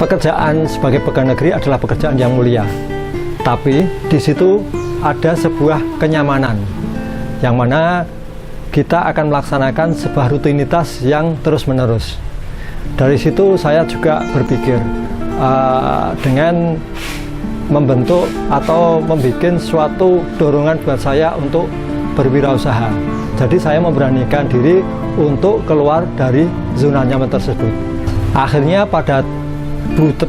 Pekerjaan sebagai pegawai negeri adalah pekerjaan yang mulia, tapi di situ ada sebuah kenyamanan, yang mana kita akan melaksanakan sebuah rutinitas yang terus-menerus. Dari situ saya juga berpikir dengan membentuk atau membuat suatu dorongan buat saya untuk berwirausaha. Jadi saya memberanikan diri untuk keluar dari zona nyaman tersebut. Akhirnya pada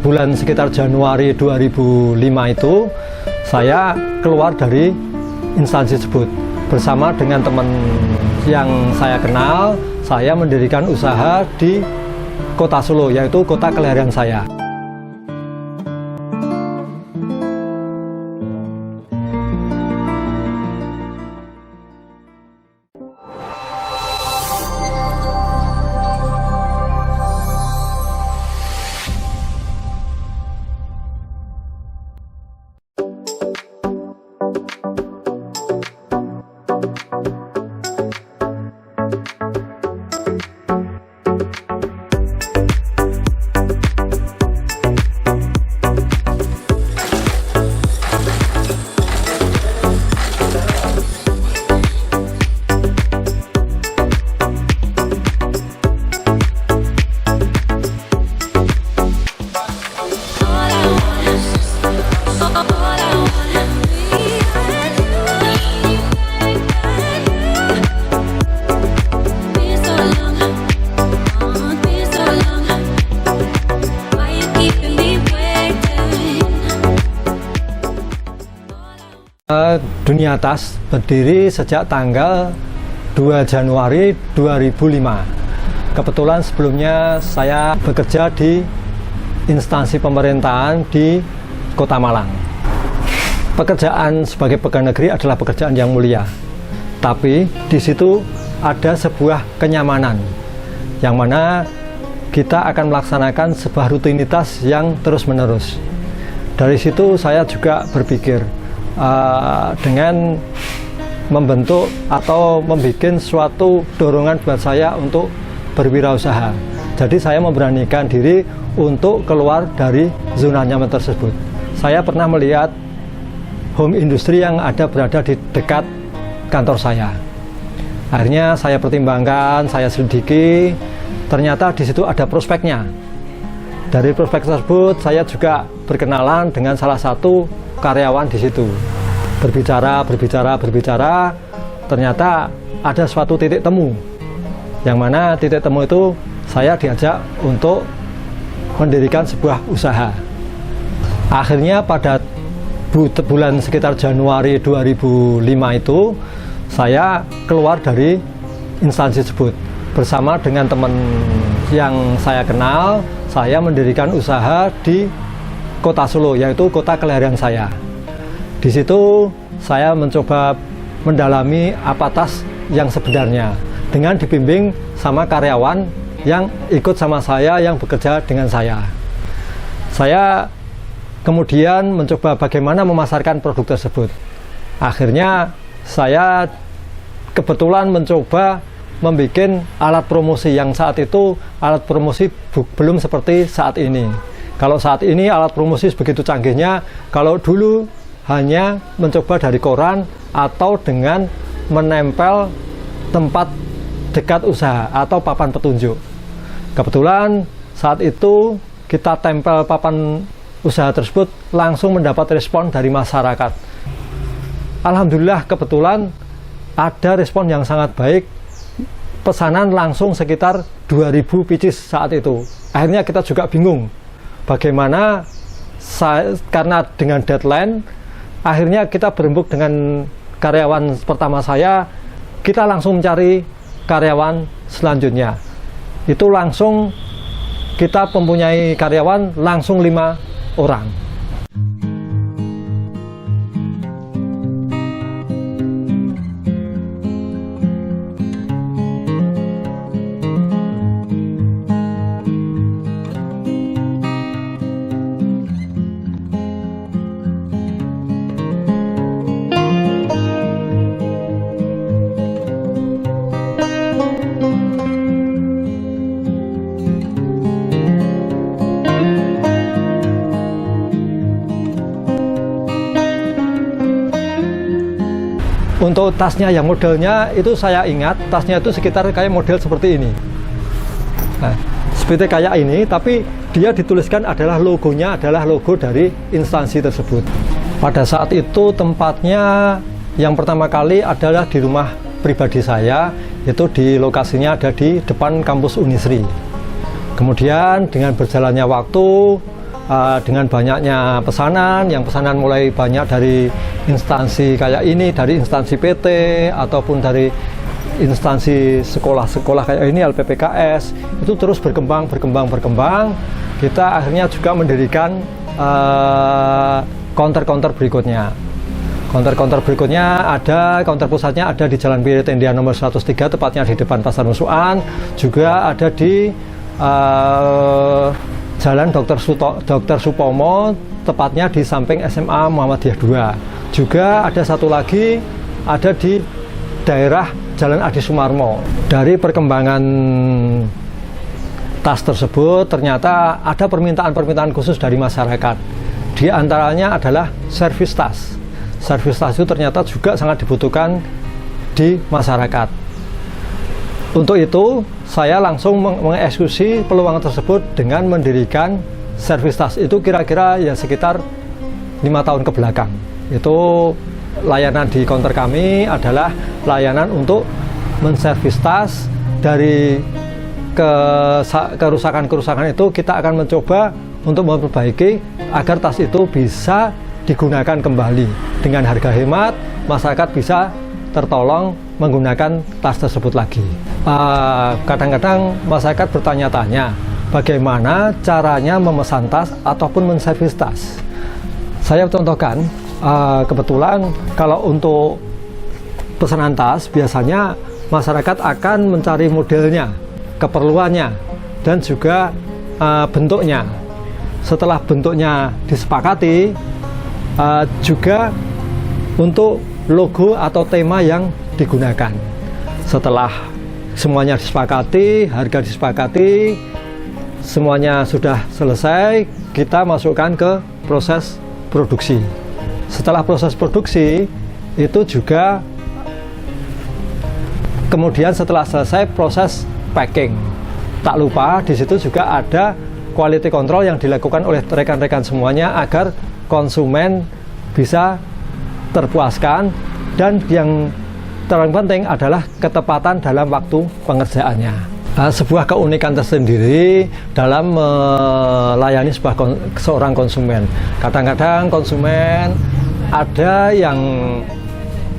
bulan sekitar Januari 2005 itu saya keluar dari instansi tersebut. Bersama dengan teman yang saya kenal, saya mendirikan usaha di Kota Solo, yaitu kota kelahiran saya. Dunia Tas berdiri sejak tanggal 2 Januari 2005. Kebetulan sebelumnya saya bekerja di instansi pemerintahan di Kota Malang. Pekerjaan sebagai pegawai negeri adalah pekerjaan yang mulia, tapi di situ ada sebuah kenyamanan, yang mana kita akan melaksanakan sebuah rutinitas yang terus-menerus. Dari situ saya juga berpikir dengan membentuk atau membuat suatu dorongan buat saya untuk berwirausaha. Jadi saya memberanikan diri untuk keluar dari zona nyaman tersebut. Saya pernah melihat home industry yang berada di dekat kantor saya. Akhirnya saya pertimbangkan, saya selidiki, ternyata di situ ada prospeknya. Dari prospek tersebut saya juga berkenalan dengan salah satu karyawan di situ. Berbicara, ternyata ada suatu titik temu, yang mana titik temu itu saya diajak untuk mendirikan sebuah usaha. Akhirnya pada bulan sekitar Januari 2005 itu saya keluar dari instansi tersebut. Bersama dengan teman yang saya kenal, saya mendirikan usaha di Kota Solo, yaitu kota kelahiran saya. Di situ saya mencoba mendalami apa tas yang sebenarnya, dengan dibimbing sama karyawan yang ikut sama saya, yang bekerja dengan saya. Saya kemudian mencoba bagaimana memasarkan produk tersebut. Akhirnya saya kebetulan mencoba membuat alat promosi, yang saat itu alat promosi belum seperti saat ini. Kalau saat ini alat promosi begitu canggihnya, kalau dulu hanya mencoba dari koran atau dengan menempel tempat dekat usaha atau papan petunjuk. Kebetulan saat itu kita tempel papan usaha tersebut, langsung mendapat respon dari masyarakat. Alhamdulillah, kebetulan ada respon yang sangat baik. Pesanan langsung sekitar 2000 pieces saat itu. Akhirnya kita juga bingung bagaimana, karena dengan deadline, akhirnya kita berembuk dengan karyawan pertama saya, kita langsung mencari karyawan selanjutnya. Itu langsung kita mempunyai karyawan langsung 5 orang. Untuk tasnya yang modelnya itu saya ingat tasnya itu sekitar kayak model seperti ini. Nah, seperti kayak ini, tapi dia dituliskan adalah logonya adalah logo dari instansi tersebut. Pada saat itu tempatnya yang pertama kali adalah di rumah pribadi saya, itu di lokasinya ada di depan kampus Unisri. Kemudian dengan berjalannya waktu, dengan banyaknya pesanan, yang pesanan mulai banyak dari instansi kayak ini, dari instansi PT ataupun dari instansi sekolah-sekolah kayak ini, LPPKS, itu terus berkembang. Kita akhirnya juga mendirikan counter-counter berikutnya. Counter ada, counter pusatnya ada di Jalan Piri Tendian nomor 103, tepatnya di depan Pasar Musuhan. Juga ada di Jalan Dr. Supomo, tepatnya di samping SMA Muhammadiyah 2. Juga ada satu lagi, ada di daerah Jalan Adi Sumarmo. Dari perkembangan tas tersebut, ternyata ada permintaan khusus dari masyarakat. Di antaranya adalah servis tas. Servis tas itu ternyata juga sangat dibutuhkan di masyarakat. Untuk itu, saya langsung mengeksekusi peluang tersebut dengan mendirikan servis tas itu kira-kira ya sekitar 5 tahun ke belakang. Itu layanan di counter kami adalah layanan untuk menservis tas. Dari kerusakan itu kita akan mencoba untuk memperbaiki agar tas itu bisa digunakan kembali. Dengan harga hemat, masyarakat bisa tertolong menggunakan tas tersebut lagi. Kadang-kadang masyarakat bertanya-tanya bagaimana caranya memesan tas ataupun menservis tas. Saya contohkan, kebetulan kalau untuk pesanan tas biasanya masyarakat akan mencari modelnya, keperluannya, dan juga bentuknya. Setelah bentuknya disepakati, juga untuk logo atau tema yang digunakan. Setelah semuanya disepakati, harga disepakati, semuanya sudah selesai, kita masukkan ke proses produksi. Setelah proses produksi, itu juga kemudian setelah selesai proses packing. Tak lupa di situ juga ada quality control yang dilakukan oleh rekan-rekan semuanya agar konsumen bisa terpuaskan, dan yang terpaling penting adalah ketepatan dalam waktu pengerjaannya. Sebuah keunikan tersendiri dalam melayani seorang konsumen. Kadang-kadang konsumen ada yang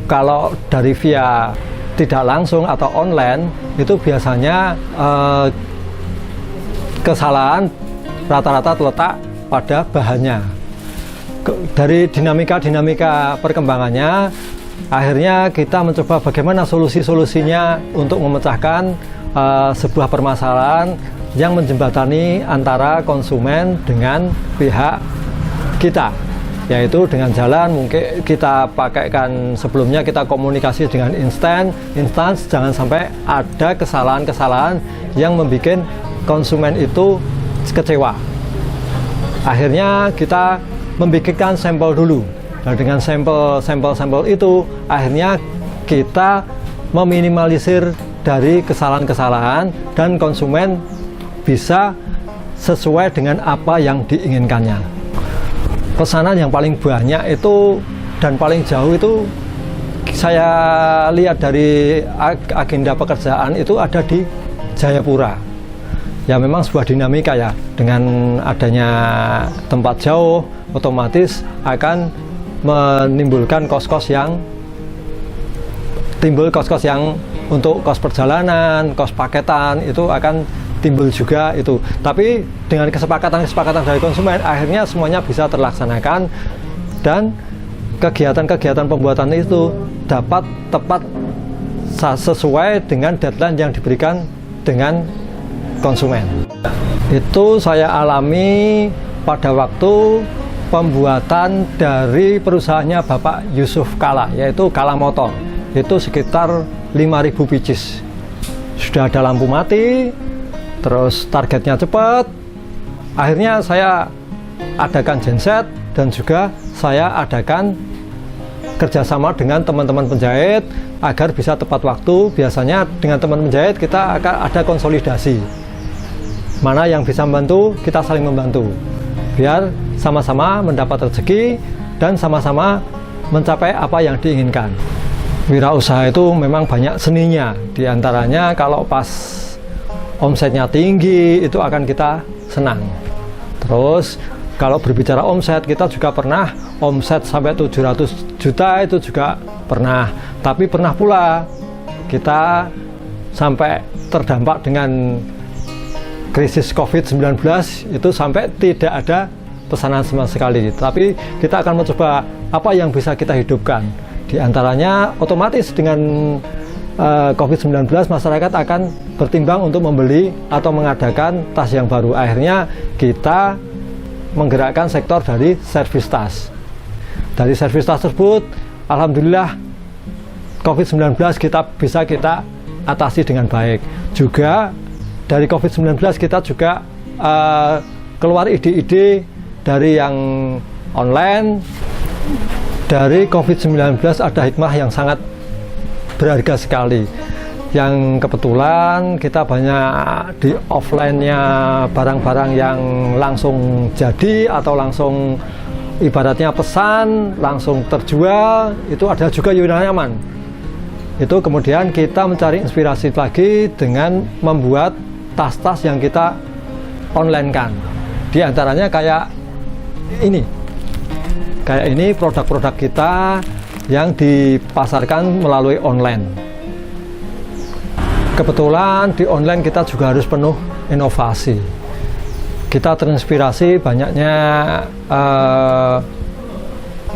kalau dari via tidak langsung atau online itu biasanya kesalahan rata-rata terletak pada bahannya. Dari dinamika perkembangannya, akhirnya kita mencoba bagaimana solusinya untuk memecahkan sebuah permasalahan yang menjembatani antara konsumen dengan pihak kita, yaitu dengan jalan mungkin kita pakaikan sebelumnya kita komunikasi dengan instans, jangan sampai ada kesalahan-kesalahan yang membuat konsumen itu kecewa. Akhirnya kita membikinkan sampel dulu. Dan dengan sampel itu akhirnya kita meminimalisir dari kesalahan-kesalahan dan konsumen bisa sesuai dengan apa yang diinginkannya. Pesanan yang paling banyak itu dan paling jauh itu saya lihat dari agenda pekerjaan itu ada di Jayapura. Ya memang sebuah dinamika ya, dengan adanya tempat jauh otomatis akan menimbulkan kos-kos yang untuk kos perjalanan, kos paketan itu akan timbul juga itu. Tapi dengan kesepakatan dari konsumen akhirnya semuanya bisa terlaksanakan dan kegiatan-kegiatan pembuatan itu dapat tepat sesuai dengan deadline yang diberikan dengan konsumen. Itu saya alami pada waktu pembuatan dari perusahaannya Bapak Yusuf Kala, yaitu Kala Motor. Itu sekitar 5.000 pieces. Sudah ada lampu mati, terus targetnya cepat. Akhirnya saya adakan genset dan juga saya adakan kerjasama dengan teman-teman penjahit agar bisa tepat waktu. Biasanya dengan teman penjahit kita akan ada konsolidasi. Mana yang bisa membantu, kita saling membantu. Biar sama-sama mendapat rezeki dan sama-sama mencapai apa yang diinginkan. Wirausaha itu memang banyak seninya. Di antaranya kalau pas omsetnya tinggi, itu akan kita senang. Terus kalau berbicara omset, kita juga pernah omset sampai 700 juta itu juga pernah. Tapi pernah pula kita sampai terdampak dengan krisis COVID-19, itu sampai tidak ada pesanan sama sekali. Tapi kita akan mencoba apa yang bisa kita hidupkan. Di antaranya otomatis dengan COVID-19 masyarakat akan bertimbang untuk membeli atau mengadakan tas yang baru. Akhirnya kita menggerakkan sektor dari servis tas. Dari servis tas tersebut, alhamdulillah COVID-19 bisa kita atasi dengan baik. Juga dari COVID-19 kita juga keluar ide-ide dari yang online. Dari COVID-19 ada hikmah yang sangat berharga sekali. Yang kebetulan kita banyak di offline-nya barang-barang yang langsung jadi atau langsung ibaratnya pesan, langsung terjual, itu ada juga Yunanyaman. Itu kemudian kita mencari inspirasi lagi dengan membuat tas-tas yang kita online-kan. Di antaranya kayak ini. Kayak ini produk-produk kita yang dipasarkan melalui online. Kebetulan di online kita juga harus penuh inovasi. Kita terinspirasi banyaknya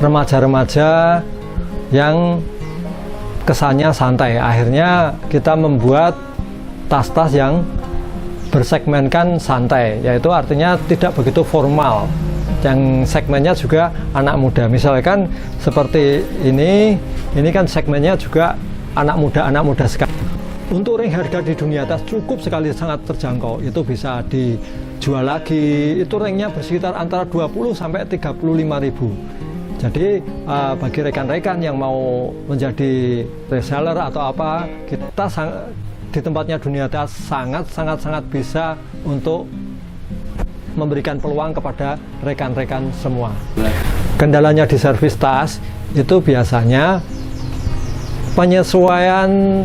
remaja-remaja yang kesannya santai. Akhirnya kita membuat tas-tas yang bersegmenkan santai, yaitu artinya tidak begitu formal. Yang segmennya juga anak muda. Misalkan seperti ini kan segmennya juga anak muda sekali. Untuk ring harga di dunia tas cukup sekali, sangat terjangkau. Itu bisa dijual lagi. Itu ringnya bersekitar antara 20 sampai 35 ribu. Jadi bagi rekan-rekan yang mau menjadi reseller atau apa, kita di tempatnya Dunia Tas sangat bisa untuk memberikan peluang kepada rekan-rekan semua. Kendalanya di servis tas itu biasanya penyesuaian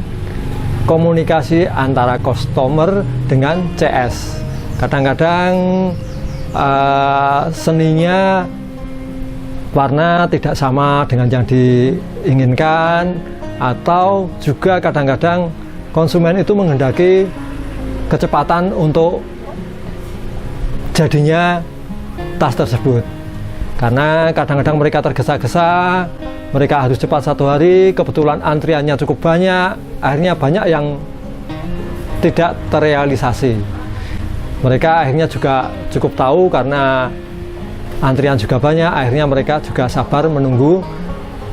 komunikasi antara customer dengan CS. Kadang-kadang seninya warna tidak sama dengan yang diinginkan, atau juga kadang-kadang konsumen itu menghendaki kecepatan untuk jadinya tas tersebut. Karena kadang-kadang mereka tergesa-gesa, mereka harus cepat 1 hari, kebetulan antriannya cukup banyak, akhirnya banyak yang tidak terrealisasi. Mereka akhirnya juga cukup tahu karena antrian juga banyak, akhirnya mereka juga sabar menunggu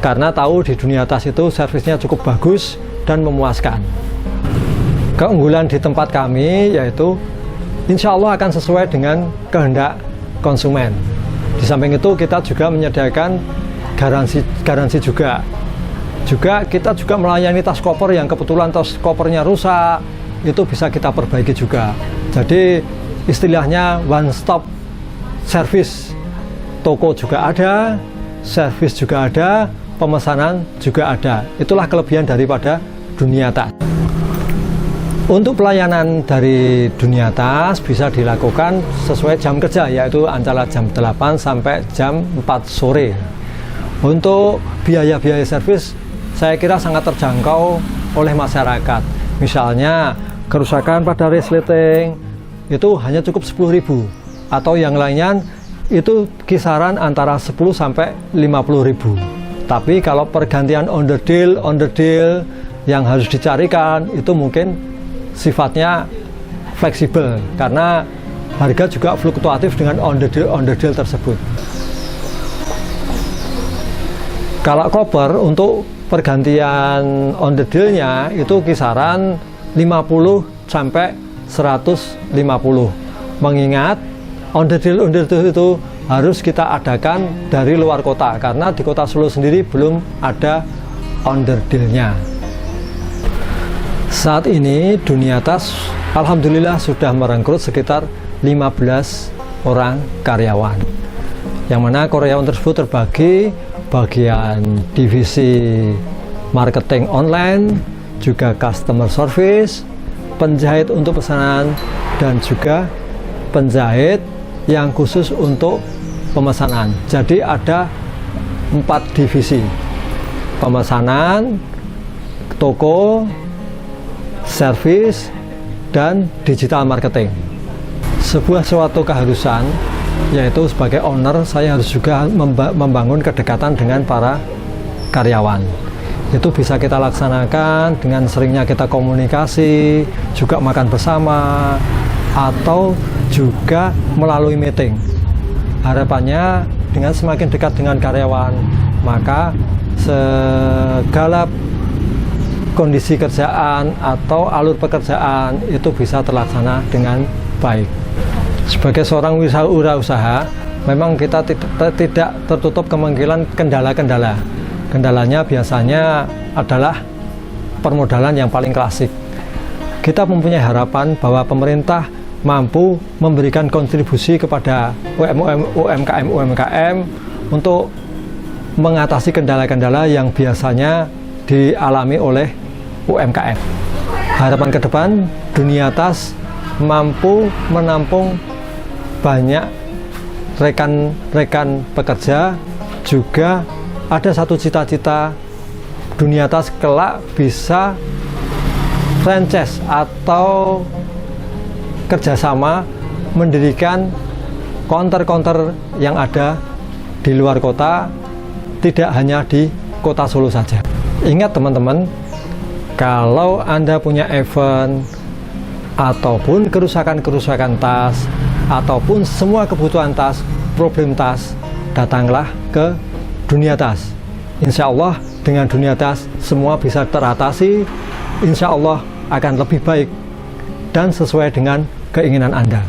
karena tahu di Dunia Tas itu servisnya cukup bagus dan memuaskan. Keunggulan di tempat kami yaitu insya Allah akan sesuai dengan kehendak konsumen. Di samping itu kita juga menyediakan garansi juga. Kita juga melayani tas koper yang kebetulan tas kopernya rusak, itu bisa kita perbaiki juga. Jadi istilahnya one stop service. Toko juga ada, servis juga ada, pemesanan juga ada. Itulah kelebihan daripada Dunia Tas. Untuk pelayanan dari Dunia Tas bisa dilakukan sesuai jam kerja, yaitu antara jam 8 sampai jam 4 sore. Untuk biaya-biaya servis saya kira sangat terjangkau oleh masyarakat. Misalnya kerusakan pada resleting itu hanya cukup 10.000, atau yang lainnya itu kisaran antara 10 sampai 50.000. Tapi kalau pergantian on the deal yang harus dicarikan itu mungkin sifatnya fleksibel karena harga juga fluktuatif dengan on the deal tersebut. Kalau koper untuk pergantian on the deal-nya itu kisaran 50 sampai 150. Mengingat on the deal itu harus kita adakan dari luar kota, karena di kota Solo sendiri belum ada onderdilnya. Saat ini Dunia Tas alhamdulillah sudah merekrut sekitar 15 orang karyawan, yang mana karyawan tersebut terbagi bagian divisi marketing online, juga customer service, penjahit untuk pesanan, dan juga penjahit yang khusus untuk pemesanan. Jadi ada 4 divisi: pemesanan, toko, service, dan digital marketing. Sebuah suatu keharusan, yaitu sebagai owner saya harus juga membangun kedekatan dengan para karyawan. Itu bisa kita laksanakan dengan seringnya kita komunikasi, juga makan bersama, atau juga melalui meeting. Harapannya dengan semakin dekat dengan karyawan, maka segala kondisi kerjaan atau alur pekerjaan itu bisa terlaksana dengan baik. Sebagai seorang wirausaha, memang kita tidak tertutup kemungkinan kendala-kendala. Kendalanya biasanya adalah permodalan yang paling klasik. Kita mempunyai harapan bahwa pemerintah mampu memberikan kontribusi kepada UMKM untuk mengatasi kendala-kendala yang biasanya dialami oleh UMKM. Harapan ke depan, Dunia Tas mampu menampung banyak rekan-rekan pekerja. Juga ada satu cita-cita, Dunia Tas kelak bisa franchise atau kerjasama mendirikan counter-counter yang ada di luar kota, tidak hanya di kota Solo saja. Ingat teman-teman, kalau Anda punya event ataupun kerusakan-kerusakan tas, ataupun semua kebutuhan tas, problem tas, datanglah ke Dunia Tas. Insya Allah dengan Dunia Tas semua bisa teratasi, insya Allah akan lebih baik dan sesuai dengan keinginan Anda.